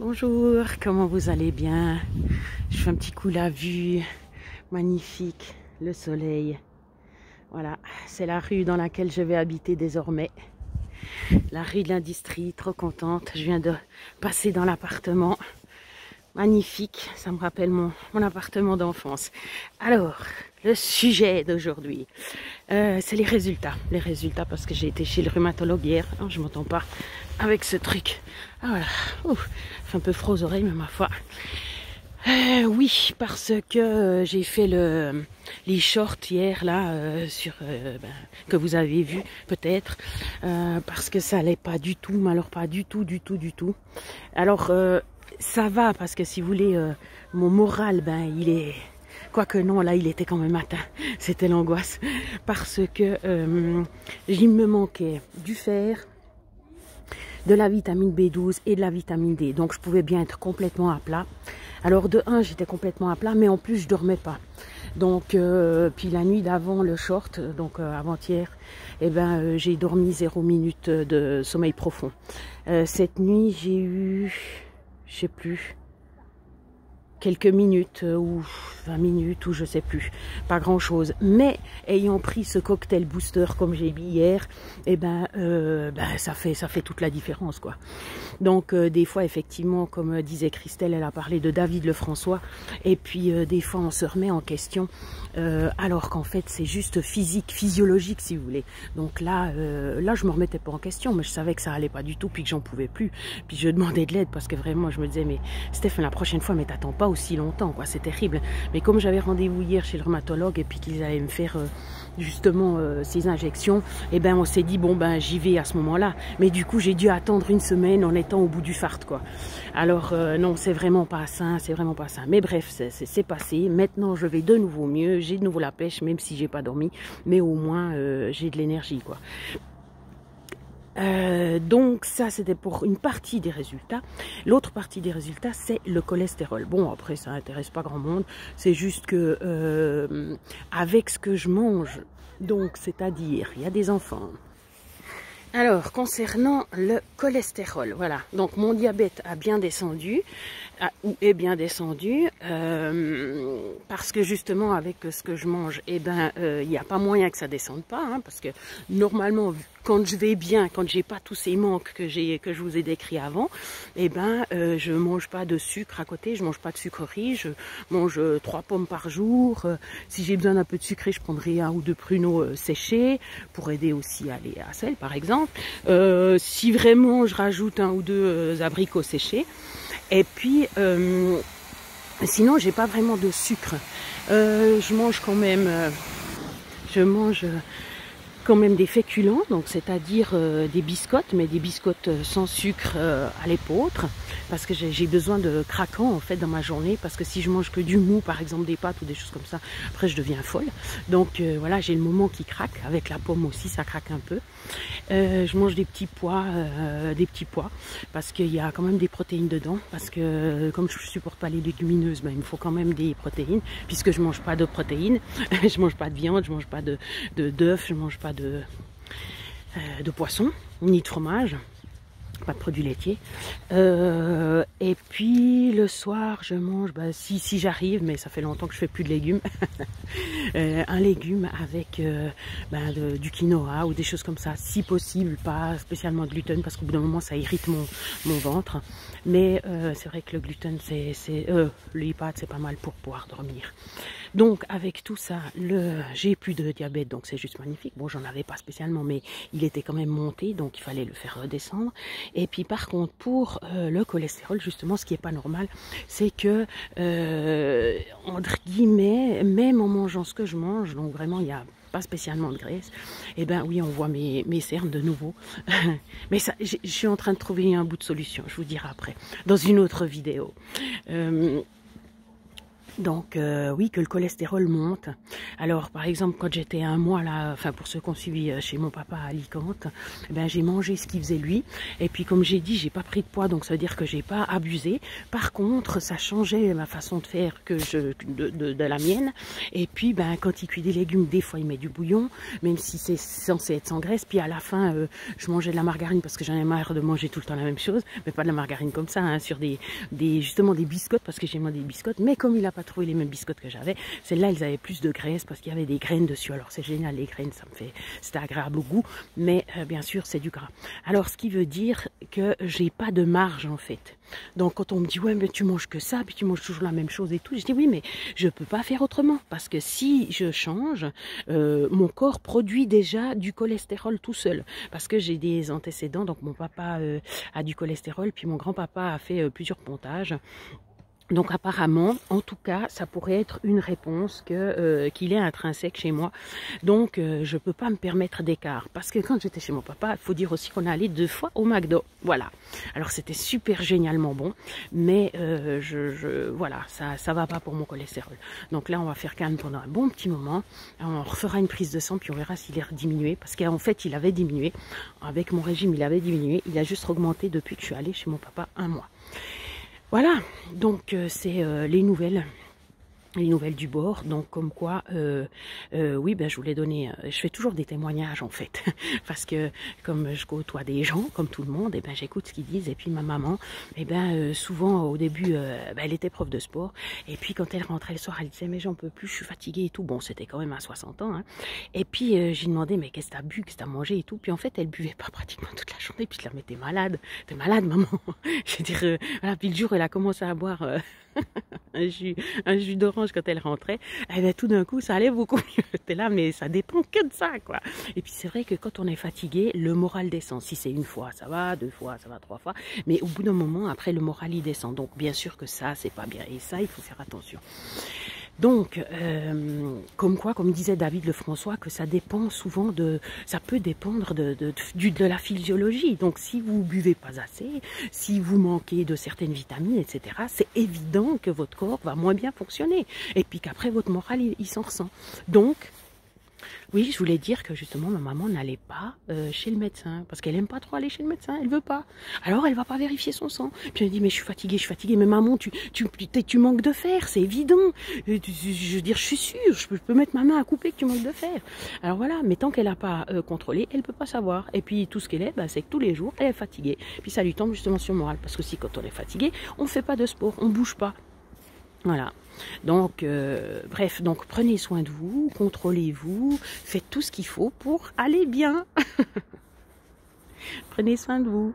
Bonjour, comment vous allez bien? Je fais un petit coup la vue, magnifique, le soleil. Voilà, c'est la rue dans laquelle je vais habiter désormais. La rue de l'Industrie, trop contente. Je viens de passer dans l'appartement. Magnifique, ça me rappelle mon appartement d'enfance. Alors, le sujet d'aujourd'hui, c'est les résultats. Les résultats parce que j'ai été chez le rhumatologue hier. Oh, je m'entends pas avec ce truc. Ah voilà, ouf, fait un peu froid aux oreilles, mais ma foi. Oui, parce que j'ai fait les shorts hier là que vous avez vu peut-être parce que ça allait pas du tout, mais alors pas du tout. Alors ça va parce que si vous voulez mon moral il est quoique non là il était quand même atteint, c'était l'angoisse parce que il me manquait du fer, de la vitamine B12 et de la vitamine D. Donc je pouvais bien être complètement à plat. Alors de 1, j'étais complètement à plat, mais en plus je dormais pas. Donc puis la nuit d'avant le short, donc avant-hier, j'ai dormi 0 minute de sommeil profond. Cette nuit j'ai eu, je sais plus, quelques minutes ou 20 minutes ou je sais plus, pas grand chose, mais ayant pris ce cocktail booster comme j'ai mis hier, ça fait toute la différence quoi. Donc des fois effectivement comme disait Christelle, elle a parlé de David Lefrançois, et puis des fois on se remet en question alors qu'en fait c'est juste physique, physiologique si vous voulez. Donc là je me remettais pas en question, mais je savais que ça allait pas du tout, puis que j'en pouvais plus, puis je demandais de l'aide parce que vraiment je me disais mais Stéphane, la prochaine fois mais t'attends pas aussi longtemps quoi, c'est terrible. Mais comme j'avais rendez-vous hier chez le rhumatologue et puis qu'ils allaient me faire justement ces injections, on s'est dit bon j'y vais à ce moment-là, mais du coup j'ai dû attendre une semaine en étant au bout du fart quoi. Alors non, c'est vraiment pas ça, mais bref, c'est passé. Maintenant je vais de nouveau mieux, j'ai de nouveau la pêche même si j'ai pas dormi, mais au moins j'ai de l'énergie quoi. Donc ça c'était pour une partie des résultats. L'autre partie des résultats c'est le cholestérol. Bon après ça intéresse pas grand monde, c'est juste que avec ce que je mange, donc c'est-à-dire il y a des enfants. Alors concernant le cholestérol, voilà, donc mon diabète a bien descendu, ou est bien descendu, parce que justement avec ce que je mange, il n'y a pas moyen que ça descende pas, hein, parce que normalement quand je vais bien, quand j'ai pas tous ces manques que je vous ai décrits avant, je mange pas de sucre à côté, je mange pas de sucreries, je mange 3 pommes par jour. Si j'ai besoin d'un peu de sucré, je prendrai 1 ou 2 pruneaux séchés pour aider aussi à la selle par exemple. Si vraiment je rajoute 1 ou 2 abricots séchés. Et puis sinon j'ai pas vraiment de sucre. Je mange quand même des féculents, donc c'est-à-dire des biscottes, mais des biscottes sans sucre à l'épeautre, parce que j'ai besoin de craquant en fait dans ma journée, parce que si je mange que du mou, par exemple des pâtes ou des choses comme ça, après je deviens folle. Donc voilà, j'ai le moment qui craque, avec la pomme aussi ça craque un peu. Je mange des petits pois, parce qu'il y a quand même des protéines dedans, parce que comme je supporte pas les légumineuses, il me faut quand même des protéines, puisque je mange pas de protéines, je mange pas de viande, je mange pas d'œufs, je mange pas de poisson, ni de fromage, pas de produits laitiers. Et puis le soir je mange, si j'arrive, mais ça fait longtemps que je fais plus de légumes, un légume avec du quinoa ou des choses comme ça, si possible, pas spécialement de gluten parce qu'au bout d'un moment ça irrite mon ventre, mais c'est vrai que le gluten les pâtes c'est pas mal pour pouvoir dormir. Donc avec tout ça, j'ai plus de diabète, donc c'est juste magnifique. Bon, j'en avais pas spécialement, mais il était quand même monté, donc il fallait le faire redescendre. Et puis par contre, pour le cholestérol, justement, ce qui est pas normal, c'est que, entre guillemets, même en mangeant ce que je mange, donc vraiment il y a pas spécialement de graisse, oui, on voit mes cernes de nouveau. Mais ça, je suis en train de trouver un bout de solution, je vous dirai après, dans une autre vidéo. Donc oui, que le cholestérol monte. Alors par exemple quand j'étais un mois là, enfin pour ceux qui ont suivi chez mon papa à Alicante, eh ben, j'ai mangé ce qu'il faisait lui. Et puis comme j'ai dit, j'ai pas pris de poids, donc ça veut dire que j'ai pas abusé. Par contre, ça changeait ma façon de faire que de la mienne. Et puis ben quand il cuit des légumes, des fois il met du bouillon, même si c'est censé être sans graisse. Puis à la fin, je mangeais de la margarine parce que j'en ai marre de manger tout le temps la même chose, mais pas de la margarine comme ça, hein, sur justement des biscottes, parce que j'ai moi des biscottes. Mais comme il a pas trouvé les mêmes biscottes que j'avais, celles-là ils avaient plus de graisse parce qu'il y avait des graines dessus. Alors c'est génial, les graines, c'était agréable au goût, mais bien sûr c'est du gras. Alors ce qui veut dire que j'ai pas de marge en fait. Donc quand on me dit ouais mais tu manges que ça, puis tu manges toujours la même chose et tout, je dis oui mais je peux pas faire autrement, parce que si je change, mon corps produit déjà du cholestérol tout seul, parce que j'ai des antécédents. Donc mon papa a du cholestérol, puis mon grand-papa a fait plusieurs pontages. Donc apparemment, en tout cas, ça pourrait être une réponse qu'il est intrinsèque chez moi. Donc je peux pas me permettre d'écart. Parce que quand j'étais chez mon papa, il faut dire aussi qu'on est allé 2 fois au McDo. Voilà. Alors c'était super génialement bon, mais voilà, ça va pas pour mon cholestérol. Donc là, on va faire calme pendant un bon petit moment. On refera une prise de sang, puis on verra s'il est diminué. Parce qu'en fait, il avait diminué. Avec mon régime, il avait diminué. Il a juste augmenté depuis que je suis allée chez mon papa 1 mois. Voilà, donc c'est les nouvelles du bord. Donc comme quoi, oui, ben je voulais donner, je fais toujours des témoignages en fait, parce que comme je côtoie des gens, comme tout le monde, et ben j'écoute ce qu'ils disent. Et puis ma maman, et ben souvent au début, ben, elle était prof de sport, et puis quand elle rentrait le soir, elle disait mais j'en peux plus, je suis fatiguée et tout. Bon, c'était quand même à 60 ans, hein. Et puis j'ai demandé mais qu'est-ce que t'as bu, qu'est-ce que t'as mangé et tout. Puis en fait elle buvait pas pratiquement toute la journée, puis je la mettais malade. T'es malade maman. Je veux dire, voilà. Puis le jour elle a commencé à boire un jus d'orange quand elle rentrait, et bien tout d'un coup ça allait beaucoup mieux. T'es là mais ça dépend que de ça quoi. Et puis c'est vrai que quand on est fatigué, le moral descend. Si c'est 1 fois ça va, 2 fois ça va, 3 fois, mais au bout d'un moment après le moral il descend. Donc bien sûr que ça c'est pas bien, et ça il faut faire attention. Donc, comme quoi, comme disait David Lefrançois, que ça dépend souvent ça peut dépendre de la physiologie. Donc, si vous buvez pas assez, si vous manquez de certaines vitamines, etc., c'est évident que votre corps va moins bien fonctionner. Et puis qu'après, votre moral, il s'en ressent. Donc, oui, je voulais dire que justement ma maman n'allait pas chez le médecin parce qu'elle aime pas trop aller chez le médecin, elle veut pas. Alors elle va pas vérifier son sang. Puis elle dit mais je suis fatiguée. Mais maman, tu manques de fer, c'est évident. Je veux dire, je suis sûre, je peux mettre ma main à couper que tu manques de fer. Alors voilà, mais tant qu'elle a pas contrôlé, elle peut pas savoir. Et puis tout ce qu'elle est, bah, c'est que tous les jours elle est fatiguée. Puis ça lui tombe justement sur le moral, parce que si quand on est fatigué, on fait pas de sport, on bouge pas. Voilà, donc bref, donc prenez soin de vous, contrôlez-vous, faites tout ce qu'il faut pour aller bien. Prenez soin de vous.